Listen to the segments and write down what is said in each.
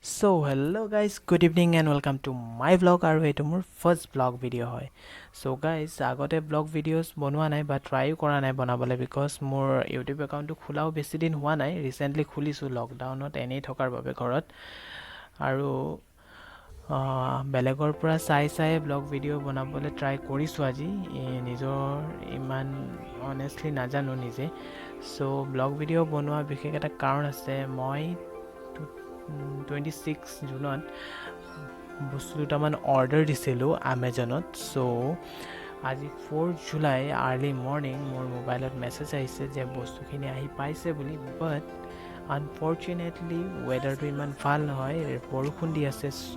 So hello guys, good evening and welcome to my vlog আৰু এইটো মোৰ first vlog video' হয়। So guys, আগতে vlog videos বনোৱা নাই বা ট্ৰাইও কৰা নাই বনাবলৈ বিকজ মোৰ ইউটিউব একাউণ্টটো খোলাও বেছি দিন হোৱা নাই। ৰিচেণ্টলি খুলিছোঁ লকডাউনত এনেই থকাৰ বাবে ঘৰত আৰু বেলেগৰ পৰা চাই ব্লগ ভিডিঅ' বনাবলৈ ট্ৰাই কৰিছোঁ আজি। নিজৰ ইমান অনেষ্টলি নাজানো নিজে। চ' ব্লগ ভিডিঅ' বনোৱা বিশেষ এটা কাৰণ আছে। মই 26 জুনত বস্তু দুটামান অৰ্ডাৰ দিছিলোঁ আমাজনত। চ' আজি 4 জুলাই আৰ্লি মৰ্ণিং মোৰ মোবাইলত মেছেজ আহিছে যে বস্তুখিনি আহি পাইছে বুলি। বাট আনফৰ্চুনেটলি ৱেডাৰটো ইমান ভাল নহয়, বৰষুণ দি আছে। চ'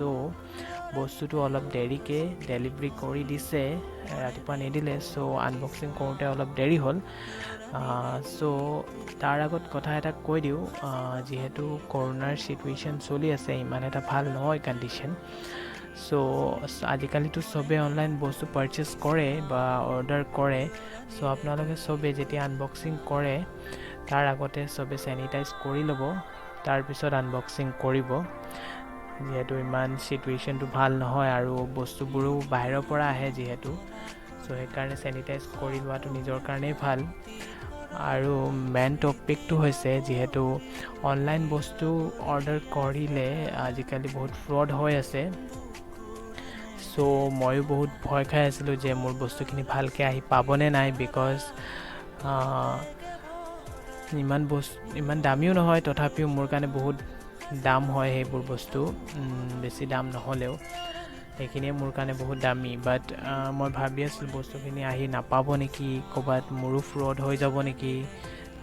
বস্তুটো অলপ দেৰিকৈ ডেলিভাৰী কৰি দিছে, ৰাতিপুৱা নিদিলে। চ' আনবক্সিং কৰোঁতে অলপ দেৰি হ'ল। চ' তাৰ আগত কথা এটা কৈ দিওঁ, যিহেতু কৰোণাৰ চিটুৱেশ্যন চলি আছে, ইমান এটা ভাল নহয় কণ্ডিশ্যন। চ' আজিকালিতো চবেই অনলাইন বস্তু পাৰচেছ কৰে বা অৰ্ডাৰ কৰে। চ' আপোনালোকে চবেই যেতিয়া আনবক্সিং কৰে তাৰ আগতে চবে চেনিটাইজ কৰি ল'ব, তাৰপিছত আনবক্সিং কৰিব। যিহেতু ইমান চিটুৱেশ্যনটো ভাল নহয় আৰু বস্তুবোৰো বাহিৰৰ পৰা আহে যিহেতু, চ' সেইকাৰণে চেনিটাইজ কৰি লোৱাটো নিজৰ কাৰণেই ভাল। আৰু মেইন টপিকটো হৈছে যিহেতু অনলাইন বস্তু অৰ্ডাৰ কৰিলে আজিকালি বহুত ফ্ৰড হৈ আছে। চ' ময়ো বহুত ভয় খাই আছিলোঁ যে মোৰ বস্তুখিনি ভালকৈ আহি পাবনে নাই, বিকজ ইমান দামীও নহয়, তথাপিও মোৰ কাৰণে বহুত দাম হয় সেইবোৰ বস্তু। বেছি দাম নহ'লেও সেইখিনিয়ে মোৰ কাৰণে বহুত দামী। বাট মই ভাবি আছিলোঁ বস্তুখিনি আহি নাপাব নেকি, ক'ৰবাত মোৰো ফ্ৰড হৈ যাব নেকি,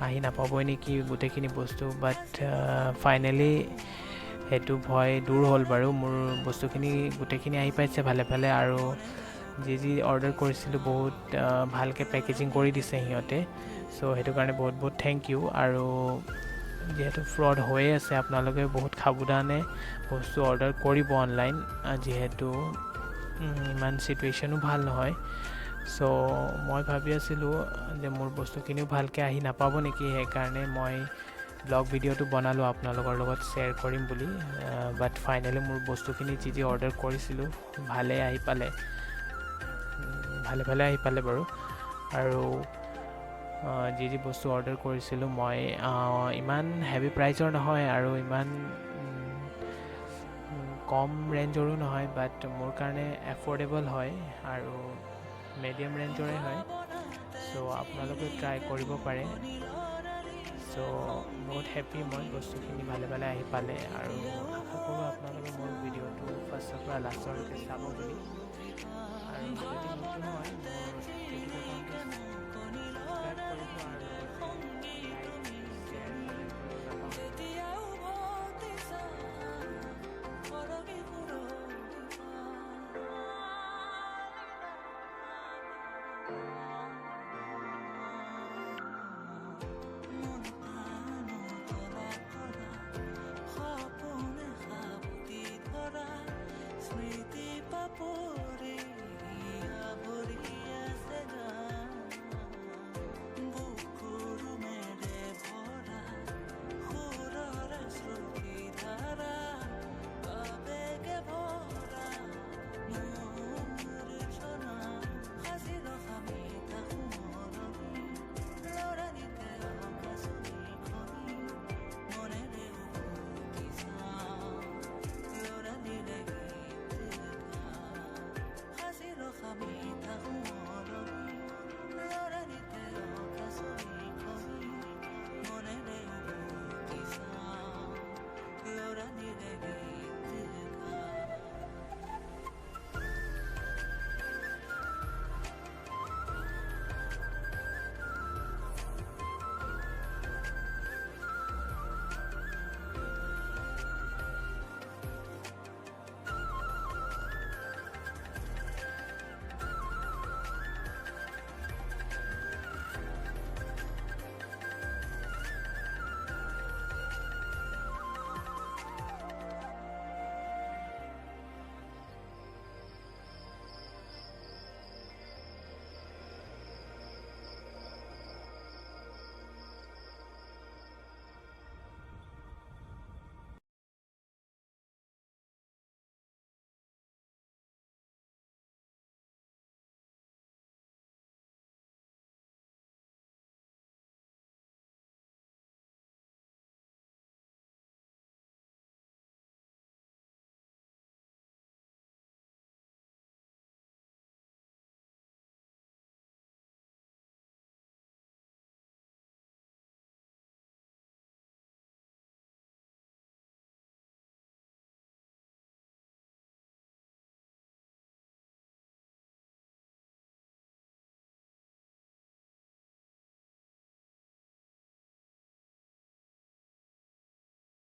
আহি নাপাবই নেকি গোটেইখিনি বস্তু। বাট ফাইনেলি সেইটো ভয় দূৰ হ'ল বাৰু। মোৰ বস্তুখিনি গোটেইখিনি আহি পাইছে ভালে ভালে, আৰু যি অৰ্ডাৰ কৰিছিলোঁ বহুত ভালকৈ পেকেজিং কৰি দিছে সিহঁতে। চ' সেইটো কাৰণে বহুত বহুত থেংক ইউ। আৰু যিহেতু ফ্ৰড হৈয়ে আছে, আপোনালোকে বহুত সাৱধানে বস্তু অৰ্ডাৰ কৰিব অনলাইন, যিহেতু ইমান চিটুৱেশ্যনো ভাল নহয়। চ' মই ভাবি আছিলোঁ যে মোৰ বস্তুখিনিও ভালকৈ আহি নাপাব নেকি, সেইকাৰণে মই ব্লগ ভিডিঅ'টো বনালোঁ আপোনালোকৰ লগত শ্বেয়াৰ কৰিম বুলি। বাট ফাইনেলি মোৰ বস্তুখিনি যি অৰ্ডাৰ কৰিছিলোঁ ভালে আহি পালে, ভালে আহি পালে বাৰু। আৰু যি বস্তু অৰ্ডাৰ কৰিছিলোঁ মই ইমান হেভি প্ৰাইচৰ নহয় আৰু ইমান কম ৰেঞ্জৰো নহয়, বাট মোৰ কাৰণে এফৰ্ডেবল হয় আৰু মিডিয়াম ৰেঞ্জৰে হয়। চ' আপোনালোকে ট্ৰাই কৰিব পাৰে। চ' বহুত হেপ্পী মই বস্তুখিনি ভালে আহি পালে, আৰু আশা কৰোঁ আপোনালোকে মোৰ ভিডিঅ'টো ফাৰ্ষ্টৰ পৰা লাষ্টলৈকে চাব বুলি। আৰু যদি নতুন হয় মোৰ ইউটিউব একাউণ্টটো ছাবস্ক্ৰাইব কৰিব আৰু লগতে লাইক শ্বেয়াৰ কমেণ্ট কৰিব নাপাহৰিব।